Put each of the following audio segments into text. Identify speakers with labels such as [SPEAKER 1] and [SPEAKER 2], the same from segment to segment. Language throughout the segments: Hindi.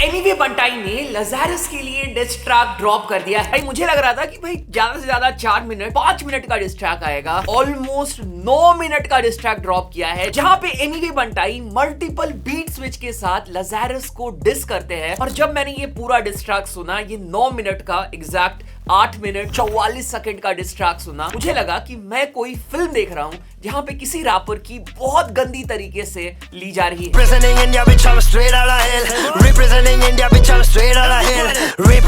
[SPEAKER 1] एमिवे बंटाई ने लज़ारस के लिए डिस ट्रैक ड्रॉप कर दिया है। भाई मुझे लग रहा था कि भाई ज्यादा से ज्यादा 4 मिनट 5 मिनट का डिस ट्रैक आएगा। ऑलमोस्ट 9 मिनट का डिस ट्रैक ड्रॉप किया है, जहां पे एमिवे बंटाई मल्टीपल बीट स्विच के साथ लज़ारस को डिस करते हैं। और जब मैंने ये पूरा डिस ट्रैक सुना, ये 9 मिनट का एग्जैक्ट 8 मिनट 44 सेकंड का डिस ट्रैक सुना, मुझे लगा कि मैं कोई फिल्म देख रहा हूं जहां पे किसी रैपर की बहुत गंदी तरीके से ली जा रही है।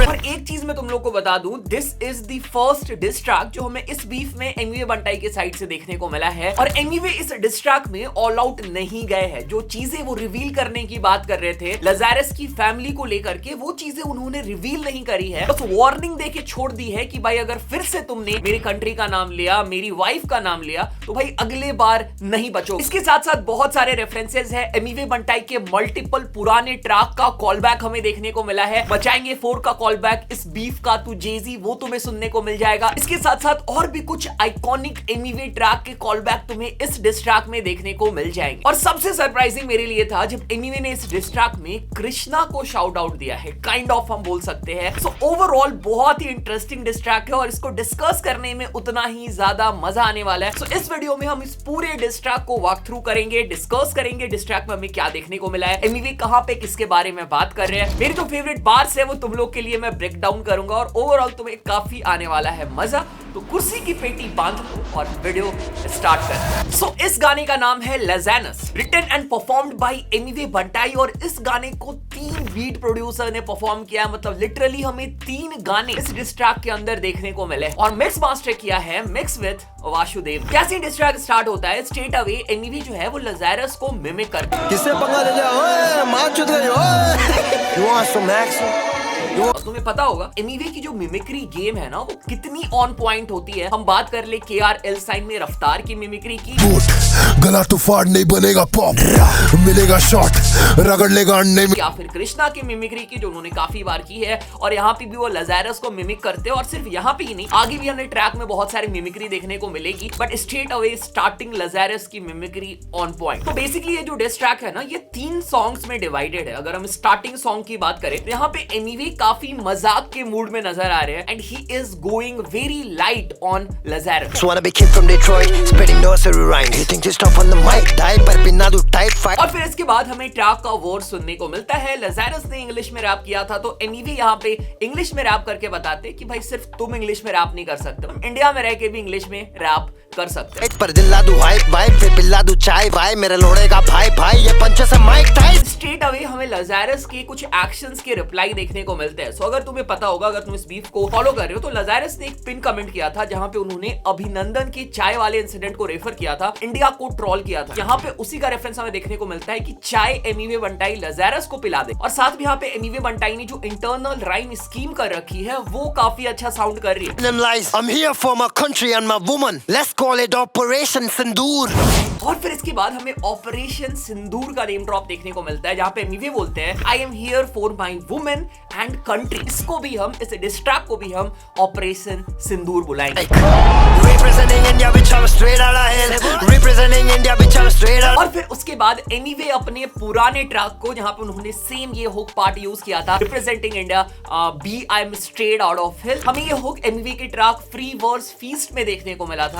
[SPEAKER 1] और एक चीज मैं तुम लोग को बता दूं, this is the first diss track जो हमें इस बीफ में एमिवे बंटाई के साइड से देखने को मिला है। और एमिवे इस डिस ट्रैक में ऑल आउट नहीं गए हैं। जो चीजें वो रिवील करने की बात कर रहे थे लज़ारस की फैमिली को लेकर के, वो चीजें उन्होंने रिवील नहीं करी है। बस वार्निंग देके छोड़ दी है कि भाई अगर फिर से तुमने मेरी कंट्री का नाम लिया, मेरी वाइफ का नाम लिया, तो भाई अगले बार नहीं बचो। इसके साथ साथ बहुत सारे रेफरेंसेस है एमिवे बंटाई के मल्टीपल पुराने ट्रैक का कॉल बैक हमें देखने को मिला है। बचाएंगे 4 का कॉल बैक, इस बीफ का तू जेजी, वो तुम्हें सुनने को मिल जाएगा। इसके साथ साथ और भी कुछ आइकॉनिक एमिवे ट्रैक के कॉल बैक तुम्हें इस डिस ट्रैक में देखने को मिल जाएंगे। और सबसे सरप्राइजिंग मेरे लिए था जब एमिवे ने इस डिस ट्रैक में कृष्णा को शाउट आउट दिया है, काइंड ऑफ हम बोल सकते हैं। सो ओवरऑल बहुत ही इंटरेस्टिंग डिस ट्रैक है और इसको डिस्कस करने में उतना ही ज्यादा मजा आने वाला है। सो इस वीडियो में हम इस पूरे डिस ट्रैक को वॉक थ्रू करेंगे, डिस्कस करेंगे डिस ट्रैक में हमें क्या देखने को मिला है, एमिवे कहां पे किसके बारे में बात कर रहे हैं, मेरी जो फेवरेट बार्स है वो तुम लोग के लिए मैं ब्रेक डाउन करूंगा और ओवरऑल तुम्हें काफी आने वाला है मजा। तो कुर्सी की पेटी बांध लो और वीडियो स्टार्ट कर। सो इस गाने का नाम है Lazarus, written and performed by Emiway Bantai. और इस गाने को 3 बीट प्रोड्यूसर ने परफॉर्म किया, मतलब लिटरली हमें 3 गाने इस डिस ट्रैक के अंदर देखने को मिले। और मिक्स मास्टर किया है मिक्स विद वासुदेव। कैसे डिस ट्रैक स्टार्ट होता है, स्ट्रेट अवे एमिवे जो है वो लज़ारस को मिमिक करते हैं।
[SPEAKER 2] किससे पंगा ले लिया? ओए मार चुद गई। ओए यू वांट सम एक्शन?
[SPEAKER 1] तुम्हें पता होगा एमिवे की जो मिमिक्री गेम है ना, वो कितनी ऑन पॉइंट होती है। हम बात कर ले KRL साइन में रफ्तार की मिमिक्री की,
[SPEAKER 2] गला तो फाड़ नहीं बनेगा पॉप, मिलेगा शॉट रगड़ लेगा अंडे में।
[SPEAKER 1] या फिर कृष्णा की मिमिक्री की जो उन्होंने काफी बार की है। और यहाँ पे भी वो लज़ारस को मिमिक करते हैं। और सिर्फ यहाँ पे ही नहीं, आगे भी हमें ट्रैक में बहुत सारी मिमिक्री देखने को मिलेगी, बट स्ट्रेट अवे स्टार्टिंग लज़ारस की मिमिक्री ऑन पॉइंट। तो बेसिकली ये जो डिस ट्रैक है ना, ये 3 सॉन्ग्स में डिवाइडेड है। अगर हम स्टार्टिंग सॉन्ग की बात करें तो यहाँ पे एमिवे काफी मजाक के मूड में नजर आ रहे हैं and he is going very light on Lazarus. और फिर इसके बाद हमें ट्रैक का वर्स सुनने को मिलता है। लज़ारस ने इंग्लिश में रैप किया था, तो एमिवे यहाँ पे इंग्लिश में रैप करके बताते कि भाई सिर्फ तुम इंग्लिश में रैप नहीं कर सकते, हम इंडिया में रह के भी इंग्लिश में रैप कर सकते हैं।
[SPEAKER 2] पर दिल्ला दू हाई भाई, फिर बिल्ला दू चाय भाई, मेरे लोड़े का भाई भाई, ये पंचे से माइक टाइप।
[SPEAKER 1] स्ट्रेट अवे हमें लज़ारस के कुछ एक्शंस के रिप्लाई देखने को मिलते हैं। सो अगर तुम्हें पता होगा, अगर तुम इस बीफ को फॉलो कर रहे हो, तो लज़ारस ने एक पिन कमेंट किया था जहां पे उन्होंने अभिनंदन के चाय वाले इंसिडेंट को रेफर किया था, इंडिया को ट्रोल किया था। यहाँ पे उसी का रेफरेंस हमें देखने को मिलता है कि चाय एमिवे बंटाई लज़ारस को पिला दे। और साथ में यहाँ पे एमिवे बंटाई ने जो इंटरनल राइम स्कीम कर रखी है वो काफी अच्छा साउंड कर रही है।
[SPEAKER 2] I'm here for my country and my woman. Let's call it Operation सिंदूर।
[SPEAKER 1] और फिर इसके बाद हमें ऑपरेशन सिंदूर का नेम ड्रॉप देखने को मिलता है, जहां पे एमिवे बोलते हैं I am here for my women and country. इसको भी हम, इस डिस ट्रैक को भी हम ऑपरेशन सिंदूर बुलाएंगे। और फिर उसके बाद एमिवे अपने पुराने ट्रैक को, जहां पे उन्होंने सेम ये हुक पार्ट यूज किया था, representing India, B I M straight out of hill, हमें ये हुक एमिवे के ट्रैक फ्री वर्स फीस्ट में देखने को मिला था।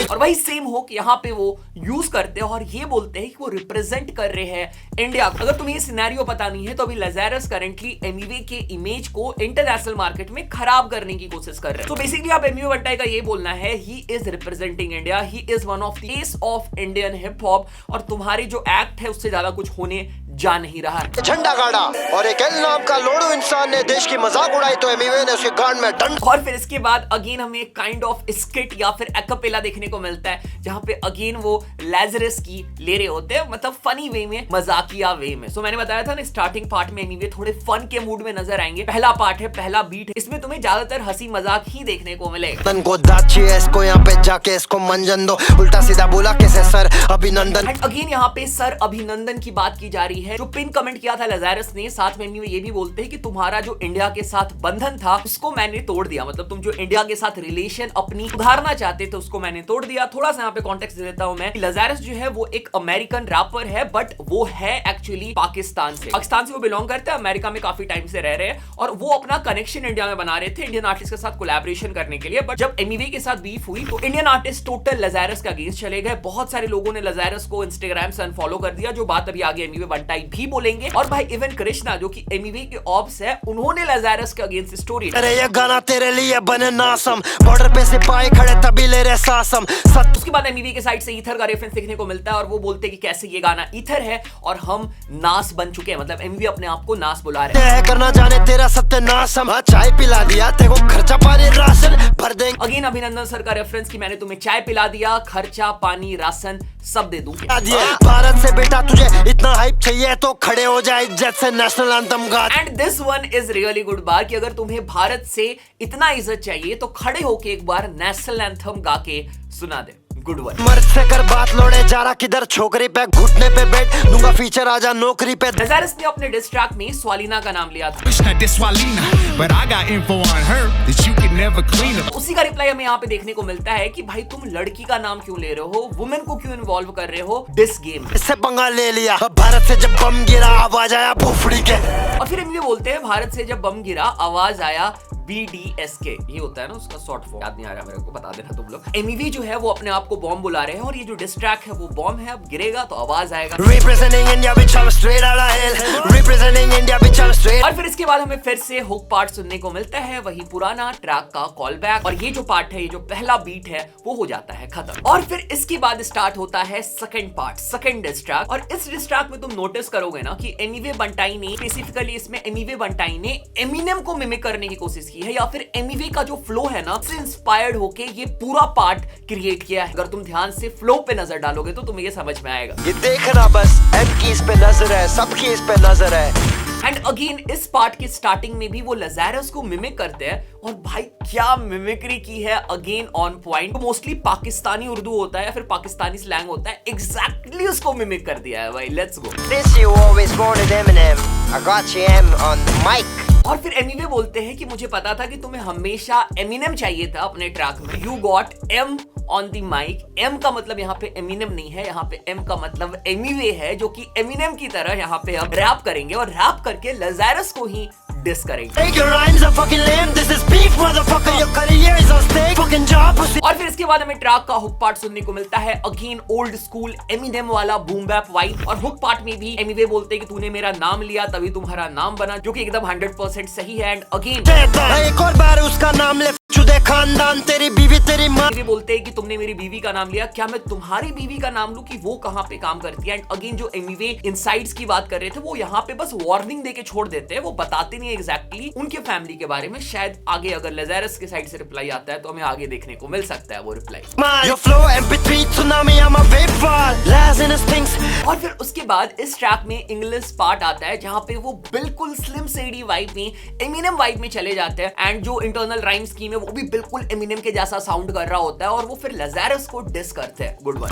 [SPEAKER 1] और वही सेम हुक यहाँ पे वो यूज करते हैं और ये बोलते हैं कि वो रिप्रेजेंट कर रहे हैं इंडिया। अगर तुम्हें ये सिनेरियो पता नहीं है, तो अभी लज़ारस करंटली एमिवे के इमेज को इंटरनेशनल मार्केट में खराब करने की कोशिश कर रहे हैं। तो बेसिकली आप एमिवे बंटाई का ये बोलना है, he is representing India, he is one of the face of Indian hip hop, और तुम्हारी जो एक्ट है उससे ज्यादा कुछ होने जा नहीं रहा है।
[SPEAKER 2] झंडा गाड़ा और एक एल नाम का लोड़ू इंसान ने देश की मजाक उड़ाई, तो एमिवे ने उसके गांड में डंड।
[SPEAKER 1] और फिर इसके बाद अगेन हमें काइंड ऑफ स्किट या फिर एक्पेला देखने को मिलता है, जहां पे अगेन वो लज़ारस की ले रहे होते हैं, मतलब फनी वे में, मजाकिया वे में। सो मैंने बताया था ना, स्टार्टिंग पार्ट में एमिवे थोड़े फन के मूड में नजर आएंगे। पहला पार्ट है, पहला बीट है, इसमें तुम्हें ज्यादातर हंसी मजाक ही देखने को मिलेगा।
[SPEAKER 2] को इसको यहाँ पे जाके इसको मंजन दो, उल्टा सीधा बोला कैसे सर अभिनंदन।
[SPEAKER 1] अगेन यहाँ पे सर अभिनंदन की बात की जा रही है, जो पिन कमेंट किया था लज़ारस ने। साथ में ये भी बोलते हैं कि तुम्हारा जो इंडिया के साथ बंधन था उसको मैंने तोड़ दिया। मतलब तुम जो इंडिया के साथ रिलेशन अपनी सुधारना चाहते थे उसको मैंने तोड़ दिया। थोड़ा सा यहाँ पे कॉन्टेक्स्ट दे देता हूं मैं। लजारस जो है वो एक अमेरिकन रैपर है, बट वो है एक्चुअली पाकिस्तान से वो बिलोंग करते हैं, अमेरिका में काफी टाइम से रह रहे हैं और वो अपना कनेक्शन इंडिया में बना रहे थे इंडियन आर्टिस्ट के साथ कोलैबोरेशन करने के लिए। बट जब एमिवे के साथ बीफ हुई तो इंडियन आर्टिस्ट टोटल लजारस के अगेंस्ट चले गए। बहुत सारे लोगों ने लजारस को इंस्टाग्राम से अनफॉलो कर दिया, जो बात अभी आगे एमिवे बंटाई भी बोलेंगे। और भाई इवन कृष्णा जो कि एमिवे के ऑब्स है, उन्होंने लजारस के अगेंस्ट स्टोरी।
[SPEAKER 3] अरे ये गाना तेरे लिए बने नासम, बॉर्डर पे सिपाही खड़े तभी ले रहे सासम।
[SPEAKER 1] उसके बाद एमिवे के साइड से ईथर का रेफरेंस देखने को मिलता है और वो बोलते हैं कि कैसे ये गाना ईथर है और हम नास बन चुके हैं। मतलब एमिवे अपने आप को नास बुला रहे हैं।
[SPEAKER 3] करना जाने तेरा सत्यानाशम, चाय पिला दिया तेरे को, खर्चा पानी राशन भर देंगे।
[SPEAKER 1] अगेन अभिनंदन सर का रेफरेंस कि मैंने तुम्हें चाय पिला दिया, खर्चा पानी राशन सब दे दूंगी।
[SPEAKER 3] भारत से बेटा तुझे इतना हाइप चाहिए तो खड़े हो जाए इज्जत से नेशनल एंथम गा।
[SPEAKER 1] And this one is really good बात कि अगर तुम्हें भारत से इतना इज्जत चाहिए तो खड़े होके एक बार नेशनल एंथम गा के सुना दे। Good one.
[SPEAKER 3] मर्द से कर बात लोड़े जा रहा किधर, छोकरी पे घुटने पे बैठ दूंगा फीचर आजा नौकरी पे।
[SPEAKER 1] लजारस ने अपने डिस ट्रैक में स्वालिना का नाम लिया था। उसी का रिप्लाई हमें यहाँ पे देखने को मिलता है कि भाई तुम लड़की का नाम क्यों ले रहे हो, वुमेन को क्यों इन्वॉल्व कर रहे हो डिस गेम।
[SPEAKER 3] इससे पंगा ले लिया, भारत से जब बम गिरा आवाज आया भोफड़ी के।
[SPEAKER 1] और फिर हम ये बोलते हैं भारत से जब बम गिरा आवाज आया BDSK, ये होता है ना उसका शॉर्ट फॉर्म, याद नहीं आ रहा मेरे को, बता देना तुम लोग। एमिवे जो है वो अपने आप को बॉम्ब बुला रहे हैं और ये जो डिस ट्रैक है वो बॉम्ब है, अब गिरेगा तो आवाज आएगा।
[SPEAKER 3] Representing India bitch I'm straight out of hell, representing India bitch I'm straight।
[SPEAKER 1] और फिर इसके बाद हमें फिर से हुक पार्ट सुनने को मिलता है, वही पुराना ट्रैक का कॉल बैक। और ये जो पार्ट है, ये जो पहला बीट है वो हो जाता है खत्म। और फिर इसके बाद स्टार्ट होता है second part, second diss track. और इस डिस ट्रैक में तुम नोटिस करोगे ना कि एमिवे बंटाई ने, स्पेसिफिकली इसमें एमिवे बंटाई ने एमिनेम को मिमिक करने की कोशिश की है, या फिर एमिवे का जो फ्लो है ना उससे इंस्पायर्ड होके ये पूरा पार्ट क्रिएट किया है। अगर तुम ध्यान से फ्लो पे नजर डालोगे तो तुम्हें ये समझ में आएगा।
[SPEAKER 3] ये देखना बस, एम की इस पे नजर है, सबकी इस पे नजर है।
[SPEAKER 1] एंड अगेन इस पार्ट की स्टार्टिंग में भी वो लजारस को मिमिक करते हैं और भाई क्या मिमिक्री की है, again on point. Mostly Pakistani Urdu होता है या फिर पाकिस्तानी स्लैंग होता है, एग्जैक्टली उसको मिमिक कर दिया है भाई। Let's go.
[SPEAKER 3] This you always wanted Eminem, I got you M on the mic।
[SPEAKER 1] और फिर एमिवे बोलते हैं कि मुझे पता था कि तुम्हें हमेशा एमिनेम चाहिए था अपने ट्रैक में, you got M on the mic. M का मतलब यहाँ पे एमिनेम नहीं है, यहाँ पे एम का मतलब एमिवे है, जो कि एमिनेम की तरह यहाँ पे अब रैप करेंगे और रैप करके लजारस को ही डिस करेंगे। और फिर इसके बाद हमें ट्रैक का हुक पार्ट सुनने को मिलता है, अगेन ओल्ड स्कूल एमिनेम वाला बूम बैप वाइब। और हुक पार्ट में भी एमिवे बोलते हैं कि तूने मेरा नाम लिया तभी तुम्हारा नाम बना, जो कि एकदम 100% सही है। एंड अगेन
[SPEAKER 3] एक और बार उसका नाम ले, चुदे खानदान तेरी बीवी तेरी माँ।
[SPEAKER 1] एमिवे बोलते हैं कि तुमने मेरी बीवी का नाम लिया, क्या मैं तुम्हारी बीवी का नाम लूं कि वो कहाँ पे काम करती है। एंड अगेन जो एमिवे इनसाइड्स की बात कर रहे थे वो यहाँ पे बस वार्निंग देके छोड़ देते हैं, वो बताते नहीं एग्जैक्टली उनके फैमिली के बारे में। शायद आगे अगर लजारस के साइड से रिप्लाई आता है तो हमें आगे देखने को मिल सकता है वो रिप्लाई। और फिर उसके बाद इस ट्रैक में इंग्लिश पार्ट आता है जहाँ पे वो बिल्कुल स्लिम शेडी वाइब में, एमिनेम वाइब में चले जाते हैं। एंड जो इंटरनल राइम स्कीम है वो भी बिल्कुल एमिनेम के जैसा साउंड कर रहा होता है और वो फिर लजारस को डिस करते हैं। Good one.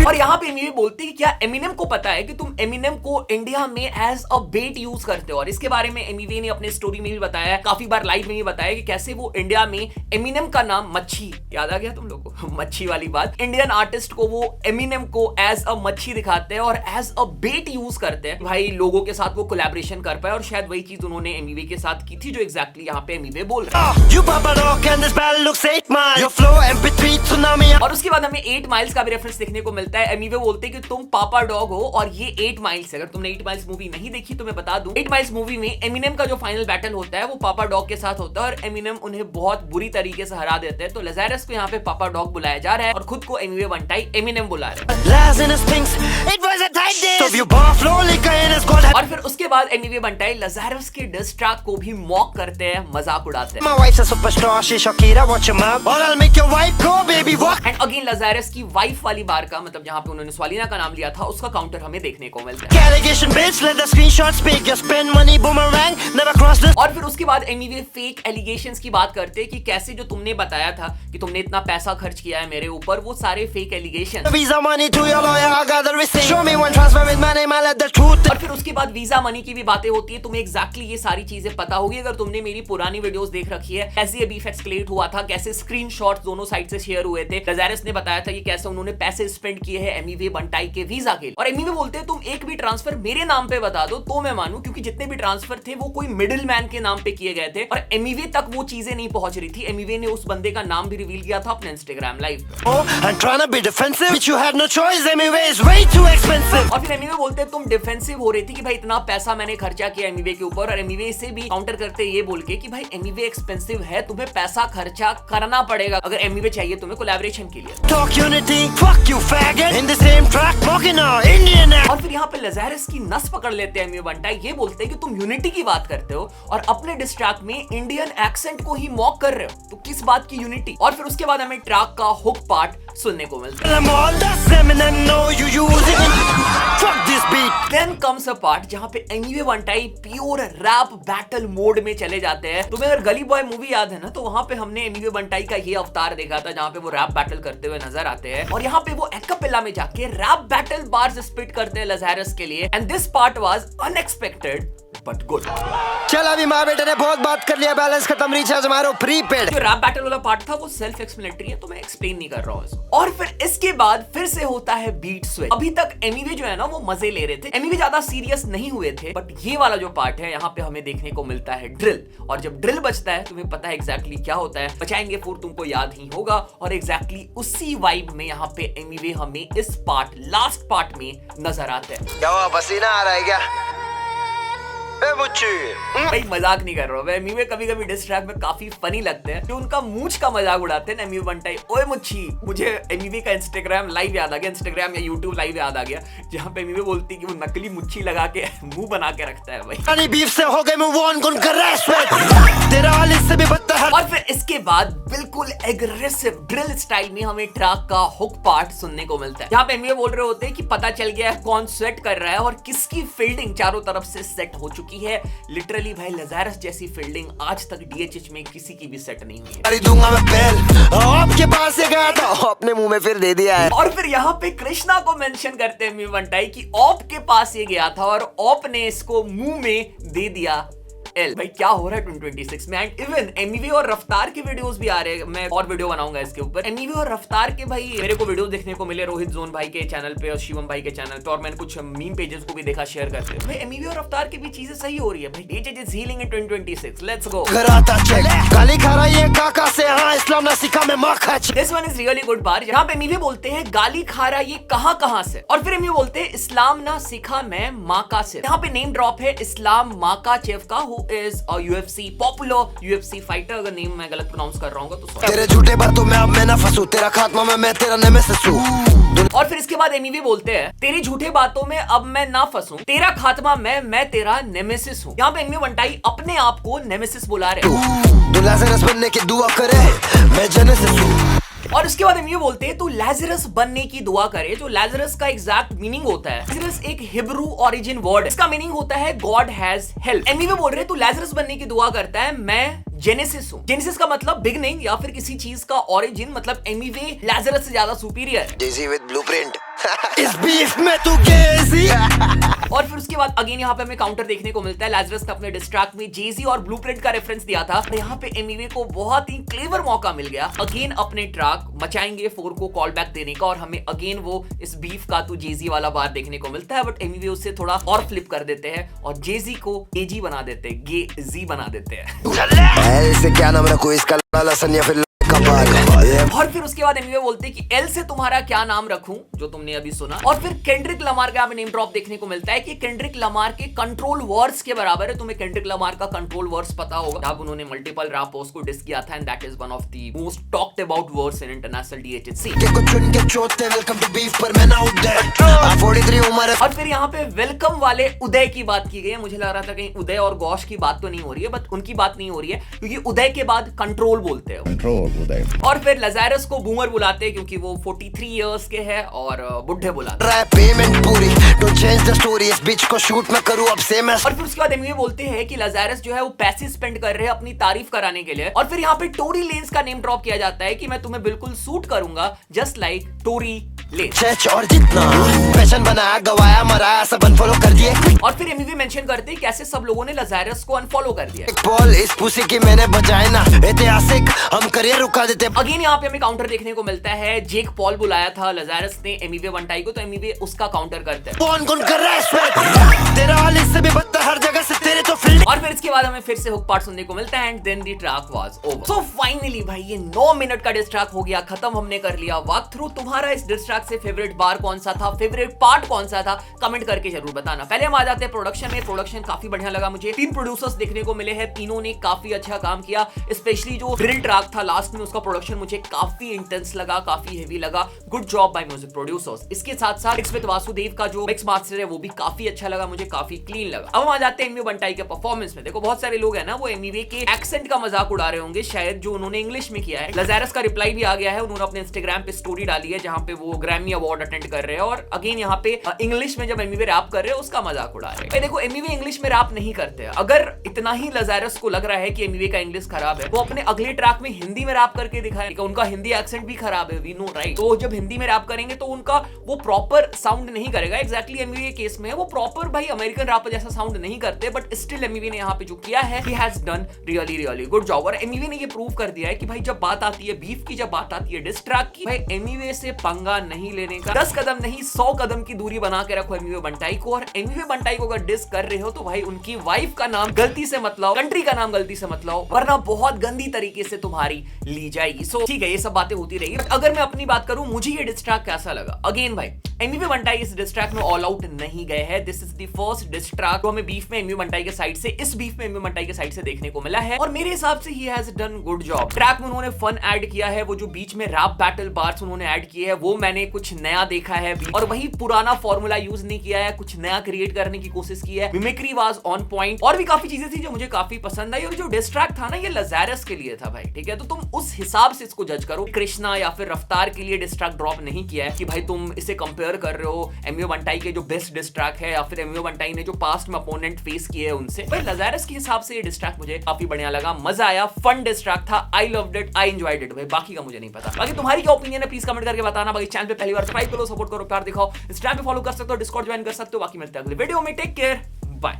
[SPEAKER 1] और यहाँ पे एमिवे बोलती है कि क्या एमिनेम को पता है कि तुम एमिनेम को इंडिया में एज अ बेट यूज करते हो। और इसके बारे में एमिवे ने अपने स्टोरी में भी बताया, काफी बार लाइव में भी बताया कि कैसे वो इंडिया में एमिनेम का नाम मच्छी, याद आ गया तुम लोगों को मच्छी वाली बात, इंडियन आर्टिस्ट को वो एमिनेम को एज अ मच्छी दिखाते हैं और एज अ बेट यूज करते हैं भाई लोगों के साथ वो कोलैबोरेशन कर पाए। और शायद वही चीज उन्होंने एमिवे के साथ की थी जो एग्जैक्टली यहाँ पे एमिवे बोल रहा है। और उसके बाद हमें 8 माइल्स का भी रेफरेंस देखने को मिलता है। एमिवे बोलते हैं कि तुम पापा डॉग हो और ये 8 माइल्स। अगर तुमने 8 माइल्स मूवी नहीं देखी तो मैं बता दूं, 8 माइल्स मूवी में एमिनेम का जो फाइनल बैटल होता है वो पापा डॉग के साथ होता है और एमिनेम उन्हें बहुत बुरी तरीके से हरा देते हैं। तो लजारस को यहाँ पे पापा डॉग बुलाया जा रहा है और खुद को एमिवे बंटाई एमिनेम बुला रहे हैं। और फिर उसके बाद एमिवे बंटाई लजारस के डिस ट्रैक को भी मॉक करते हैं, मजाक उड़ाते हैं। एंड अगेन लजारस की वाइफ वाली बार का मतलब तक जहाँ पे उन्होंने स्वालिना का नाम लिया था उसका काउंटर हमें देखने को मिलता है। और फिर उसके बाद एमिवे फेक एलिगेशंस की बात करते हैं कि कैसे जो तुमने बताया था कि तुमने इतना पैसा खर्च किया है मेरे ऊपर, वो सारे फेक एलिगेशन। और फिर उसके बाद वीजा मनी की भी बातें होती है। तुम्हें एग्जैक्टली ये सारी चीजें पता होगी अगर तुमने मेरी पुरानी वीडियोस देख रखी है। कैसे ये बीफ एस्केलेट हुआ था, कैसे स्क्रीनशॉट्स दोनों साइड से शेयर हुए थे। लज़ारस ने बताया था कि कैसे उन्होंने पैसे स्पेंड किए हैं एमिवे बंटाई के वीजा के लिए। और एमिवे बोलते हैं तुम एक भी ट्रांसफर मेरे नाम पे बता दो तो मैं मानूं, क्योंकि जितने भी ट्रांसफर थे वो कोई मिडिल मैन के नाम पे किए गए थे और एमिवे तक वो चीजें नहीं पहुंच रही थी। एमिवे ने उस बंदे का नाम भी रिवील किया था अपने इंस्टाग्राम लाइव पे। और फिर एमिवे बोलते हैं तुम डिफेंसिव हो रही थी कि भाई इतना पैसा मैंने खर्चा किया एमिवे के ऊपर, और एमिवे से भी काउंटर करते ये बोल के कि भाई एमिवे एक्सपेंसिव है, तुम्हें पैसा खर्चा करना पड़ेगा अगर एमिवे चाहिए तुम्हें कोलैबोरेशन के लिए। और फिर यहाँ पे लज़ारस की नस पकड़ लेते हैं एमिवे बंटाई, ये बोलते हैं कि तुम यूनिटी की बात करते हो और अपने डिस्ट्रैक्ट में इंडियन एक्सेंट को ही मॉक कर रहे हो, तो किस बात की यूनिटी। और फिर उसके बाद हमें ट्रैक का हुक पार्ट सुनने को मिलता है। Then comes a part जहाँ पे एमिवे बंटाई प्योर रैप बैटल मोड में चले जाते हैं। तुम्हें अगर गली बॉय मूवी याद है ना, तो वहाँ पे हमने एमिवे बंटाई का ये अवतार देखा था जहाँ पे वो रैप बैटल करते हुए नजर आते हैं और यहाँ पे वो एक्कापेला में जाके रैप बैटल बार्स स्पिट करते हैं लज़ारस के लिए। And this part was unexpected but good.
[SPEAKER 3] चल अभी माँ बेटे ने बहुत बात कर लिया, बैलेंस खत्म, रिचार्ज मारो प्रीपेड।
[SPEAKER 1] जो रैप बैटल वाला पार्ट था वो सेल्फ एक्सप्लेनेटरी है तो मैं एक्सप्लेन नहीं कर रहा हूँ इसको। और फिर इसके बाद फिर से होता है बीट स्विच। अभी तक एमिवे जो है ना वो मजे ले रहे थे, एमिवे ज्यादा सीरियस नहीं हुए थे, बट ये वाला जो पार्ट है यहाँ पे हमें देखने को मिलता है ड्रिल। और जब ड्रिल बजता है तुम्हें पता है एग्जैक्टली क्या होता है, बचाएंगे फूर तुमको याद ही होगा। और एग्जैक्टली उसी वाइब में यहाँ पे एमिवे हमें इस पार्ट लास्ट पार्ट में नजर आते हैं।
[SPEAKER 3] क्या हुआ, पसीना आ रहा है क्या?
[SPEAKER 1] भाई मजाक नहीं कर रहा हूँ, एमिवे कभी कभी डिस ट्रैक में काफी फनी लगते हैं। जो उनका मूंछ का मजाक उड़ाते हैं ना एमिवे बंटाई, ओए मुच्छी। मुझे एमिवे का इंस्टाग्राम लाइव याद आ गया, इंस्टाग्राम या यूट्यूब लाइव याद आ गया जहाँ पे एमिवे बोलती है कि वो नकली मुच्छी लगा के मुंह बना के रखता है भाई।
[SPEAKER 3] बीफ से हो गए मूव ऑन, कौन कर रहा है तेरा हाल इससे भी बदतर।
[SPEAKER 1] और फिर इसके बाद बिल्कुल एग्रेसिव ड्रिल स्टाइल में हमें ट्रैक का हुक पार्ट सुनने को मिलता है। यहाँ पे एमिवे बोल रहे होते हैं कि पता चल गया है कौन स्वेट कर रहा है और किसकी फील्डिंग चारों तरफ से सेट हो चुकी है। लिटरली भाई लज़ारस जैसी फील्डिंग आज तक डीएचएच में किसी की भी सेट नहीं हुई है।
[SPEAKER 3] दूंगा मैं पहल आपके पास से गया था, अपने मुंह में फिर दे दिया है।
[SPEAKER 1] और फिर यहाँ पे कृष्णा को मेंशन करते हैं एमिवे बंटाई कि ऑप के पास ये गया था और ऑप ने इसको मुंह में दे दिया एल। भाई क्या हो रहा है 2026 में। एंड इवन एमिवे और रफ्तार के वीडियोस भी आ रहे हैं, मैं और वीडियो बनाऊंगा इसके ऊपर। एमिवे और रफ्तार के भाई मेरे को वीडियोस देखने को मिले रोहित जोन भाई के चैनल पे और शिवम भाई के चैनल पे, और मैंने कुछ मीम पेजेस को भी देखा शेयर करते हैं। भाई एमिवे और रफ्तार की भी चीजें सही हो रही है भाई। DJ is healing in 2026, let's go.
[SPEAKER 3] गाली खा रहा है काका से, हाँ इस्लाम ना सीखा मैं मां खा।
[SPEAKER 1] This one is really good part जहां पे एमिवे बोलते हैं गाली खा रहा ये कहां से, और फिर एमिवे बोलते हैं इस्लाम ना सीखा मैं माका से। यहाँ पे नेम ड्रॉप है इस्लाम माकाचेव का, who is a UFC popular UFC fighter. अगर नेम मैं गलत प्रोनाउंस कर रहा हूँ तो
[SPEAKER 3] तेरे झूठे बातों में अब मैं ना फंसूं, तेरा खात्मा में मैं तेरा नेमेसिस हूं।
[SPEAKER 1] और फिर इसके बाद एमिवे बोलते हैं तेरी झूठे बातों में अब मैं ना फंसूं, तेरा खात्मा मैं तेरा नेमेसिस हूं। यहाँ पे एमिवे बंटाई अपने आप को नेमेसिस बुला रहे हैं।
[SPEAKER 3] तू लाज़रस बनने की दुआ करे, मैं जेनेसिस हूं।
[SPEAKER 1] और उसके बाद एमिवे बोलते हैं तू लाज़रस बनने की दुआ करे। जो लाज़रस का एग्जैक्ट मीनिंग होता है, लाज़रस एक हिब्रू ओरिजिन वर्ड, इसका मीनिंग होता है गॉड हैज हेल्प। एमिवे बोल रहे हैं तू लाज़रस बनने की दुआ करता है, मैं जेनेसिस हूं। जेनेसिस का मतलब बिगनिंग या फिर किसी चीज का ओरिजिन, मतलब एमिवे लाज़रस से ज्यादा सुपीरियर है।
[SPEAKER 3] जेजी विद ब्लूप्रिंट इस बीफ में तू केजी।
[SPEAKER 1] और फिर उसके बाद अगेन यहाँ पे हमें काउंटर देखने को मिलता है। लाज़रस ने अपने डिस्ट्रैक्ट में जेजी और ब्लूप्रिंट का रेफरेंस दिया था, और यहाँ पे एमिवे को बहुत ही क्लेवर मौका मिल गया अगेन अपने ट्रैक मचाएंगे फोर को कॉल बैक देने का, और हमें अगेन वो इस बीफ का तू जेजी वाला बार देखने को मिलता है। बट एमिवे उससे थोड़ा और फ्लिप कर देते हैं और जेजी को एजी बना देते हैं, गेजी बना देते हैं।
[SPEAKER 3] ऐसे क्या नाम रखो इसका, लासन या फिर
[SPEAKER 1] और फिर उसके बाद एमिवे बोलते हैं कि एल से तुम्हारा क्या नाम रखूं, जो तुमने अभी सुना। और फिर केंड्रिक लमार का हमें नेम ड्रॉप देखने को मिलता है कि केंड्रिक लमार के कंट्रोल वर्ड्स के बराबर है। तुम्हें केंड्रिक लमार का कंट्रोल वर्ड्स पता होगा, जब उन्होंने मल्टीपल रैपर्स को डिस किया था, and that is one of the most talked about words in international DHH. और फिर यहाँ पे वेलकम वाले उदय की बात की गई है। मुझे लग रहा था कहीं उदय और गौश की बात तो नहीं हो रही है, बट उनकी बात नहीं हो रही है क्योंकि उदय के बाद कंट्रोल बोलते हैं।
[SPEAKER 2] बताएगा।
[SPEAKER 1] और फिर लजारस को बूमर बुलाते हैं क्योंकि वो 43 इयर्स के हैं और बुढ़े बुलाते हैं।
[SPEAKER 3] पेमेंट पूरी डोंट चेंज द स्टोरी, इस बीच को शूट मैं करूं अब सेम है।
[SPEAKER 1] और फिर उसके बाद एमिवे बोलते हैं कि लजारस जो है वो पैसे स्पेंड कर रहे हैं अपनी तारीफ कराने के लिए। और फिर यहाँ पे टोरी लेन्स का नेम ड्रॉप किया जाता है कि मैं तुम्हें बिल्कुल सूट करूंगा जस्ट लाइक टोरी लेन्स।
[SPEAKER 3] चेच और जितना पैशन बनाया गवाया मराया सब अनफॉलो कर दिए।
[SPEAKER 1] और फिर एमिवे मेंशन करते हैं कैसे सब लोगों ने लजारस को अनफॉलो कर दिया।
[SPEAKER 3] एक बॉल इस पुसी की मैंने बजाए ना, ऐतिहासिक हम करियर रुका देते।
[SPEAKER 1] अगेन यहाँ पे हमें काउंटर देखने को मिलता है। जेक पॉल बुलाया था लजारस ने एमिवे बंटाई को, तो एमिवे उसका काउंटर करते हैं।
[SPEAKER 3] कौन कौन कर रहा है स्वेट, तेरा हाल इससे भी बदतर हर जगह से तेरे तो फील्ड।
[SPEAKER 1] और फिर इसके बाद हमें फिर से हुक पार्ट सुनने को मिलता है and then the track was over. So finally भाई ये 9 मिनट का डिस ट्रैक हो गया खत्म, हमने कर लिया वॉक थ्रू। तुम्हारा इस डिस ट्रैक से फेवरेट बार कौन सा था, फेवरेट पार्ट कौन सा था, कमेंट करके जरूर बताना। पहले हम आ जाते हैं प्रोडक्शन में। प्रोडक्शन काफी बढ़िया लगा मुझे। 3 प्रोड्यूसर्स देखने को मिले हैं, तीनों ने काफी अच्छा काम किया। स्पेशली जो ड्रिल ट्रैक था लास्ट में उसका प्रोडक्शन मुझे काफी इंटेंस लगा, काफी हेवी लगा। Good job by music producers. इसके साथ साथ मिक्स विद वासुदेव का जो मिक्स मास्टर है वो भी काफी अच्छा लगा मुझे, काफी क्लीन लगा। अब हम आ जाते हैं एमिवे बंटाई के परफॉर्मेंस में। देखो बहुत सारे लोग हैं ना वो एमिवे के एक्सेंट का मजाक उड़ा रहे होंगे शायद, जो उन्होंने इंग्लिश में किया है। लजारस का रिप्लाई भी आ गया है, उन्होंने अपने इंस्टाग्राम पे स्टोरी डाली है जहां पे वो ग्रैमी अवार्ड अटेंड कर रहे हैं और अगेन यहाँ पे इंग्लिश में जब एमिवे रैप कर रहे हैं उसका मजाक उड़ा रहे हैं। देखो एमिवे इंग्लिश में रैप नहीं करते। अगर इतना ही लजारस को लग रहा है कि एमिवे का इंग्लिश खराब है वो अपने अगले ट्रैक में हिंदी में रैप करके दिखाए। उनका हिंदी एक्सेंट भी खराब है, वी नो राइट। तो जब हिंदी में रैप करेंगे तो उनका वो प्रॉपर साउंड नहीं करेगा। एग्जैक्टली एमिवे केस में वो प्रॉपर भाई अमेरिकन रैपर जैसा साउंड नहीं करते, बट स्टिल एमिवे ने यहाँ पे जो किया है he has done really good job. और एमिवे ने ये प्रूव कर दिया है कि भाई जब बात आती है बीफ की, जब बात आती है डिस ट्रैक की, भाई एमिवे से पंगा नहीं लेने का। 10 कदम नहीं 100 कदम की दूरी बना के रखो एमिवे बंटाई को। और एमिवे बंटाई को अगर डिस कर रहे हो तो भाई उनकी वाइफ का नाम गलती से मत लाओ, कंट्री का नाम गलती से मत लाओ, वरना बहुत गंदी तरीके से तुम्हारी ली जाएगी। सो ठीक है ये सब बातें होती रहेगी। अगर मैं अपनी बात करूं मुझे ये डिस ट्रैक कैसा लगा, अगेन भाई एमिवे बंटाई इस डिस ट्रैक में ऑल आउट नहीं गए हैं। This is the first diss track जो हमें बीफ में एमिवे बंटाई के साइड से, इस बीफ में एमिवे बंटाई के साइड से देखने को मिला है और मेरे हिसाब से he has done good job. Track में उन्होंने फन ऐड किया है, वो जो बीच में रैप बैटल बार्स उन्होंने ऐड किए हैं वो मैंने कुछ नया देखा है और वही पुराना फॉर्मूला यूज नहीं किया है, कुछ नया क्रिएट करने की कोशिश की है। मिमिक्री वाज ऑन पॉइंट और भी काफी चीजें थी जो मुझे काफी पसंद आई। और जो डिस ट्रैक था ना ये लजारस के लिए था भाई, ठीक है, तो तुम उस हिसाब से इसको जज करो। कृष्णा या फिर रफ्तार के लिए डिस ट्रैक ड्रॉप नहीं किया है कि भाई तुम इसे कंपेयर कर रहे हो एमिवे बंटाई के जो बेस्ट डिस ट्रैक है या फिर एमिवे बंटाई ने जो पास्ट में अपोनेंट फेस किए हैं उनसे। भाई लजारस के हिसाब से ये डिस ट्रैक मुझे काफी बढ़िया लगा, मजा आया, फन डिस ट्रैक था। I loved it, I enjoyed it. भाई बाकी का मुझे नहीं पता, बाकी तुम्हारी क्या ओपिनियन है प्लीज कमेंट करके बताना। बाकी चैनल पे पहली बार सब्सक्राइब करो, सपोर्ट करो, प्यार दिखाओ, इंस्टाग्राम पे फॉलो कर सकते हो, डिस्कॉर्ड ज्वाइन कर सकते हो। बाकी मिलते हैं अगले वीडियो में, टेक केयर, बाय।